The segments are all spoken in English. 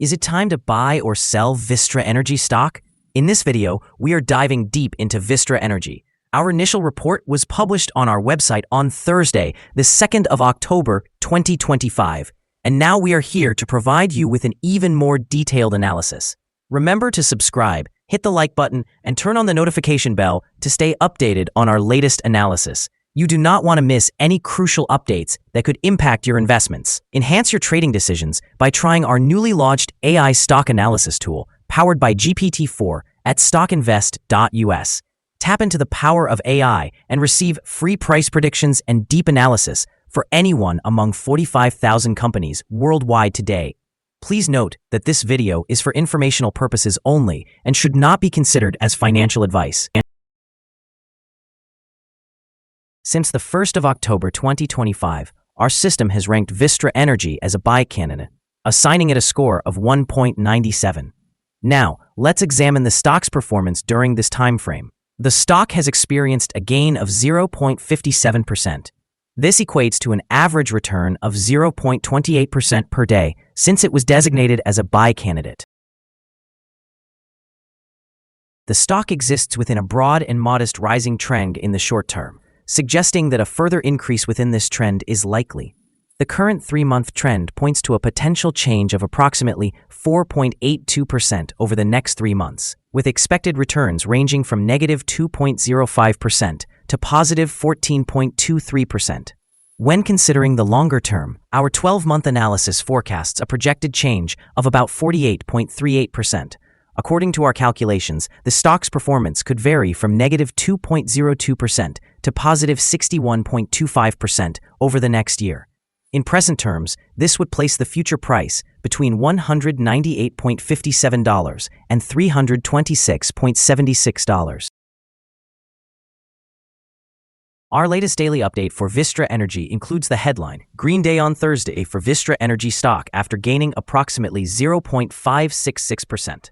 Is it time to buy or sell Vistra Energy stock? In this video, we are diving deep into Vistra Energy. Our initial report was published on our website on Thursday, the 2nd of October, 2025. And now we are here to provide you with an even more detailed analysis. Remember to subscribe, hit the like button, and turn on the notification bell to stay updated on our latest analysis. You do not want to miss any crucial updates that could impact your investments. Enhance your trading decisions by trying our newly launched AI stock analysis tool powered by GPT-4 at StockInvest.us. Tap into the power of AI and receive free price predictions and deep analysis for anyone among 45,000 companies worldwide today. Please note that this video is for informational purposes only and should not be considered as financial advice. Since the 1st of October 2025, our system has ranked Vistra Energy as a buy candidate, assigning it a score of 1.97. Now, let's examine the stock's performance during this time frame. The stock has experienced a gain of 0.57%. This equates to an average return of 0.28% per day since it was designated as a buy candidate. The stock exists within a broad and modest rising trend in the short term, suggesting that a further increase within this trend is likely. The current 3-month trend points to a potential change of approximately 4.82% over the next 3 months, with expected returns ranging from negative 2.05% to positive 14.23%. When considering the longer term, our 12-month analysis forecasts a projected change of about 48.38%. According to our calculations, the stock's performance could vary from negative 2.02% to positive 61.25% over the next year. In present terms, this would place the future price between $198.57 and $326.76. Our latest daily update for Vistra Energy includes the headline, Green Day on Thursday for Vistra Energy stock after gaining approximately 0.566%.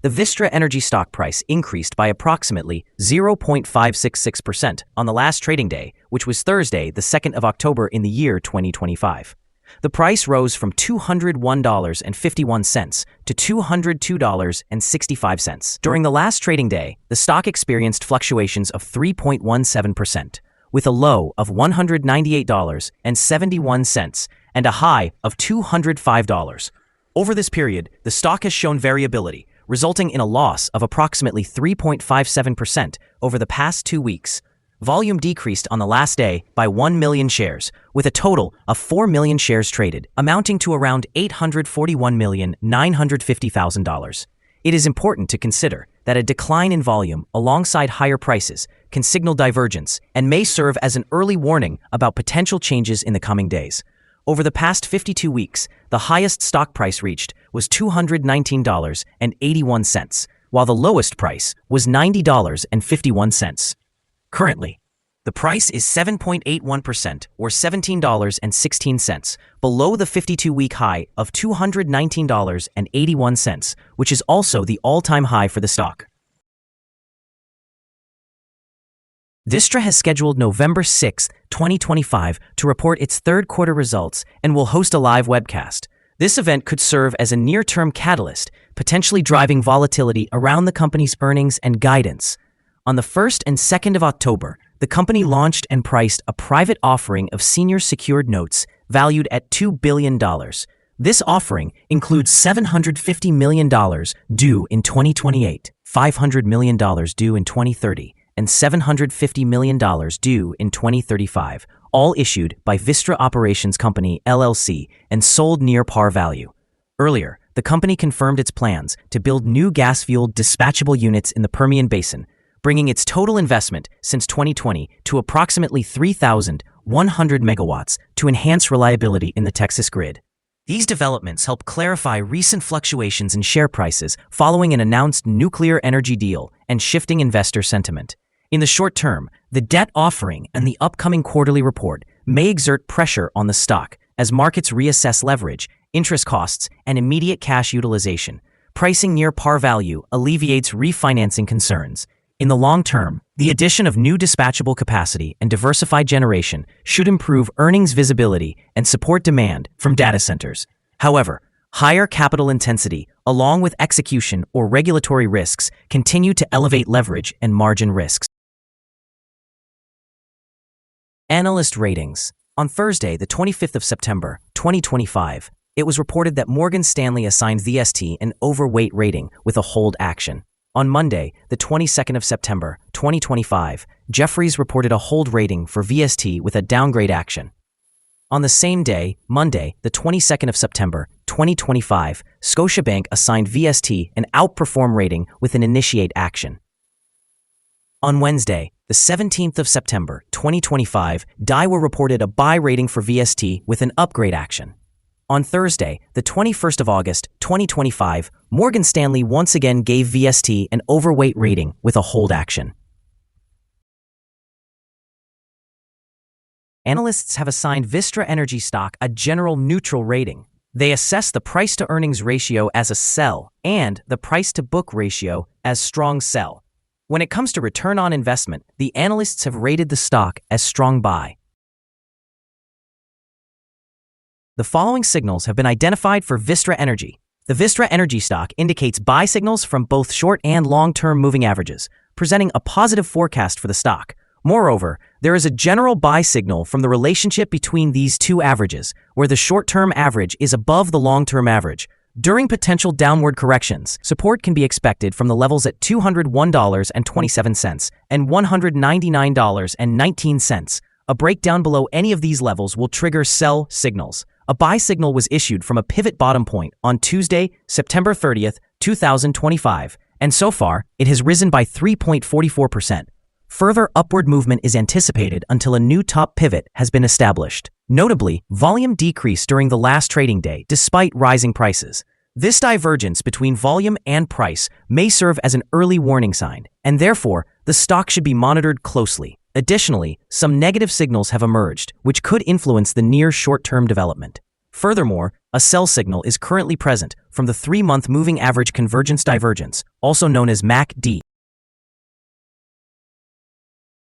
The Vistra Energy stock price increased by approximately 0.566% on the last trading day, which was Thursday, the 2nd of October in the year 2025. The price rose from $201.51 to $202.65. During the last trading day, the stock experienced fluctuations of 3.17%, with a low of $198.71 and a high of $205. Over this period, the stock has shown variability, resulting in a loss of approximately 3.57% over the past 2 weeks. Volume decreased on the last day by 1 million shares, with a total of 4 million shares traded, amounting to around $841,950,000. It is important to consider that a decline in volume alongside higher prices can signal divergence and may serve as an early warning about potential changes in the coming days. Over the past 52 weeks, the highest stock price reached was $219.81, while the lowest price was $90.51. Currently, the price is 7.81% or $17.16 below the 52-week high of $219.81, which is also the all-time high for the stock. Vistra has scheduled November 6, 2025 to report its third quarter results and will host a live webcast. This event could serve as a near-term catalyst, potentially driving volatility around the company's earnings and guidance. On the 1st and 2nd of October, the company launched and priced a private offering of senior secured notes valued at $2 billion. This offering includes $750 million due in 2028, $500 million due in 2030, and $750 million due in 2035, all issued by Vistra Operations Company, LLC, and sold near par value. Earlier, the company confirmed its plans to build new gas-fueled dispatchable units in the Permian Basin, bringing its total investment since 2020 to approximately 3,100 megawatts to enhance reliability in the Texas grid. These developments help clarify recent fluctuations in share prices following an announced nuclear energy deal and shifting investor sentiment. In the short term, the debt offering and the upcoming quarterly report may exert pressure on the stock as markets reassess leverage, interest costs, and immediate cash utilization. Pricing near par value alleviates refinancing concerns. In the long term, the addition of new dispatchable capacity and diversified generation should improve earnings visibility and support demand from data centers. However, Higher capital intensity, along with execution or regulatory risks, continue to elevate leverage and margin risks. Analyst ratings. On Thursday, the 25th of September, 2025, it was reported that Morgan Stanley assigned VST an overweight rating with a hold action. On Monday, the 22nd of September, 2025, Jefferies reported a hold rating for VST with a downgrade action. On the same day, Monday, the 22nd of September, 2025, Scotiabank assigned VST an outperform rating with an initiate action. On Wednesday, the 17th of September, 2025, Daiwa reported a buy rating for VST with an upgrade action. On Thursday, the 21st of August, 2025, Morgan Stanley once again gave VST an overweight rating with a hold action. Analysts have assigned Vistra Energy stock a general neutral rating. They assess the price-to-earnings ratio as a sell and the price-to-book ratio as strong sell. When it comes to return on investment, the analysts have rated the stock as strong buy. The following signals have been identified for Vistra Energy. The Vistra Energy stock indicates buy signals from both short and long-term moving averages, presenting a positive forecast for the stock. Moreover, there is a general buy signal from the relationship between these two averages, where the short-term average is above the long-term average. During potential downward corrections, support can be expected from the levels at $201.27 and $199.19. A breakdown below any of these levels will trigger sell signals. A buy signal was issued from a pivot bottom point on Tuesday, September 30th, 2025, and so far, it has risen by 3.44%. Further upward movement is anticipated until a new top pivot has been established. Notably, volume decreased during the last trading day despite rising prices. This divergence between volume and price may serve as an early warning sign, and therefore, the stock should be monitored closely. Additionally, some negative signals have emerged, which could influence the near short-term development. Furthermore, a sell signal is currently present from the 3-month moving average convergence divergence, also known as MACD.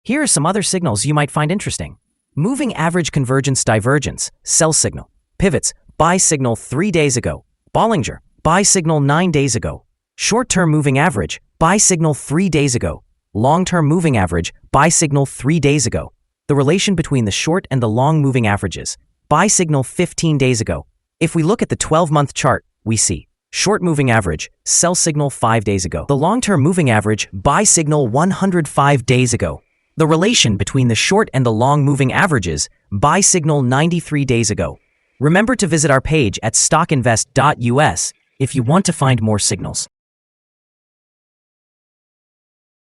Here are some other signals you might find interesting. Moving average convergence divergence, sell signal. Pivots, buy signal 3 days ago. Bollinger, buy signal 9 days ago. Short-term moving average, buy signal 3 days ago. Long-term moving average, buy signal 3 days ago. The relation between the short and the long moving averages, buy signal 15 days ago. If we look at the 12-month chart, we see short moving average, sell signal 5 days ago. The long-term moving average, buy signal 105 days ago. The relation between the short and the long moving averages, buy signal 93 days ago. Remember to visit our page at StockInvest.us if you want to find more signals.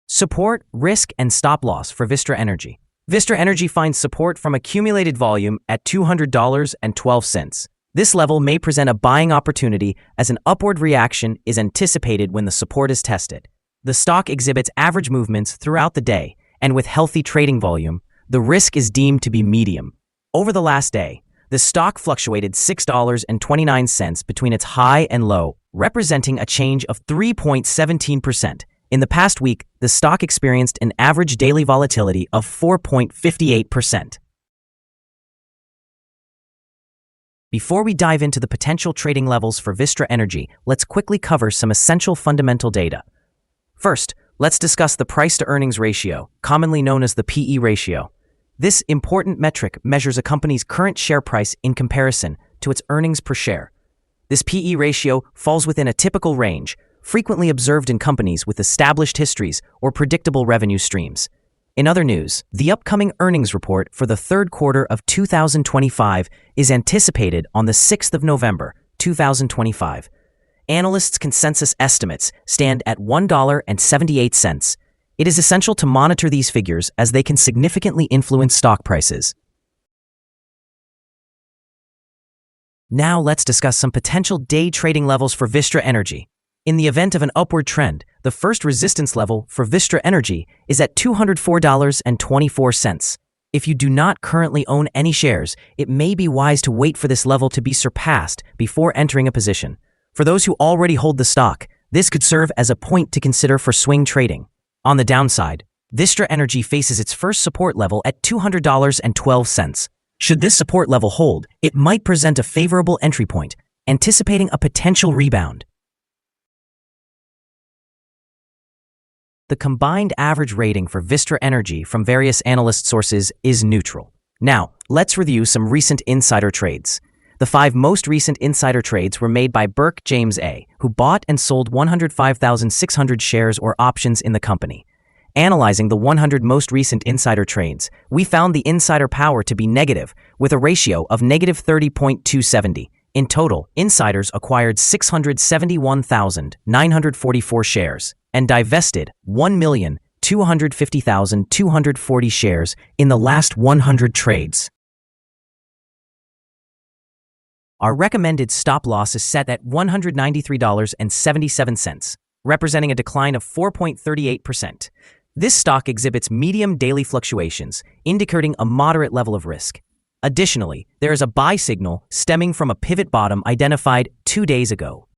Support, risk, and stop loss for Vistra Energy. Vistra Energy finds support from accumulated volume at $200.12. This level may present a buying opportunity as an upward reaction is anticipated when the support is tested. The stock exhibits average movements throughout the day, and with healthy trading volume, the risk is deemed to be medium. Over the last day, the stock fluctuated $6.29 between its high and low, representing a change of 3.17%. In the past week, the stock experienced an average daily volatility of 4.58%. Before we dive into the potential trading levels for Vistra Energy, let's quickly cover some essential fundamental data. First, let's discuss the price-to-earnings ratio, commonly known as the PE ratio. This important metric measures a company's current share price in comparison to its earnings per share. This PE ratio falls within a typical range, frequently observed in companies with established histories or predictable revenue streams. In other news, the upcoming earnings report for the third quarter of 2025 is anticipated on the 6th of November, 2025. Analysts' consensus estimates stand at $1.78. It is essential to monitor these figures as they can significantly influence stock prices. Now let's discuss some potential day trading levels for Vistra Energy. In the event of an upward trend, the first resistance level for Vistra Energy is at $204.24. If you do not currently own any shares, it may be wise to wait for this level to be surpassed before entering a position. For those who already hold the stock, this could serve as a point to consider for swing trading. On the downside, Vistra Energy faces its first support level at $200.12. Should this support level hold, it might present a favorable entry point. anticipating a potential rebound. The combined average rating for Vistra Energy from various analyst sources is neutral. Now, let's review some recent insider trades. The 5 most recent insider trades were made by Burke James A., who bought and sold 105,600 shares or options in the company. Analyzing the 100 most recent insider trades, we found the insider power to be negative, with a ratio of negative 30.270. In total, insiders acquired 671,944 shares and divested 1,250,240 shares in the last 100 trades. Our recommended stop loss is set at $193.77, representing a decline of 4.38%. This stock exhibits medium daily fluctuations, indicating a moderate level of risk. Additionally, there is a buy signal stemming from a pivot bottom identified 2 days ago.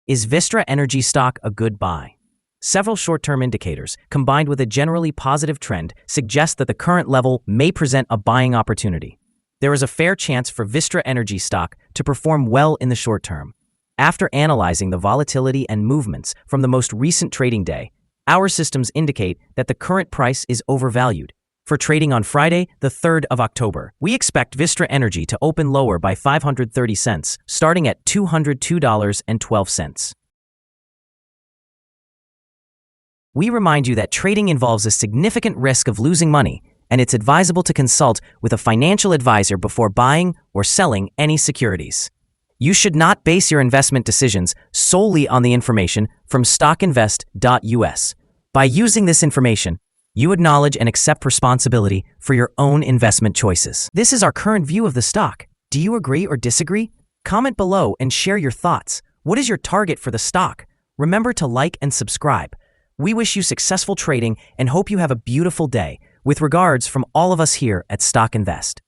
Is Vistra Energy stock a good buy? Several short-term indicators, combined with a generally positive trend, suggest that the current level may present a buying opportunity. There is a fair chance for Vistra Energy stock to perform well in the short term. After analyzing the volatility and movements from the most recent trading day, our systems indicate that the current price is overvalued. For trading on Friday, the 3rd of October, we expect Vistra Energy to open lower by 530 cents, starting at $202.12. We remind you that trading involves a significant risk of losing money, and it's advisable to consult with a financial advisor before buying or selling any securities. You should not base your investment decisions solely on the information from StockInvest.us. By using this information, you acknowledge and accept responsibility for your own investment choices. This is our current view of the stock. Do you agree or disagree? Comment below and share your thoughts. What is your target for the stock? Remember to like and subscribe. We wish you successful trading and hope you have a beautiful day. With regards from all of us here at Stock Invest.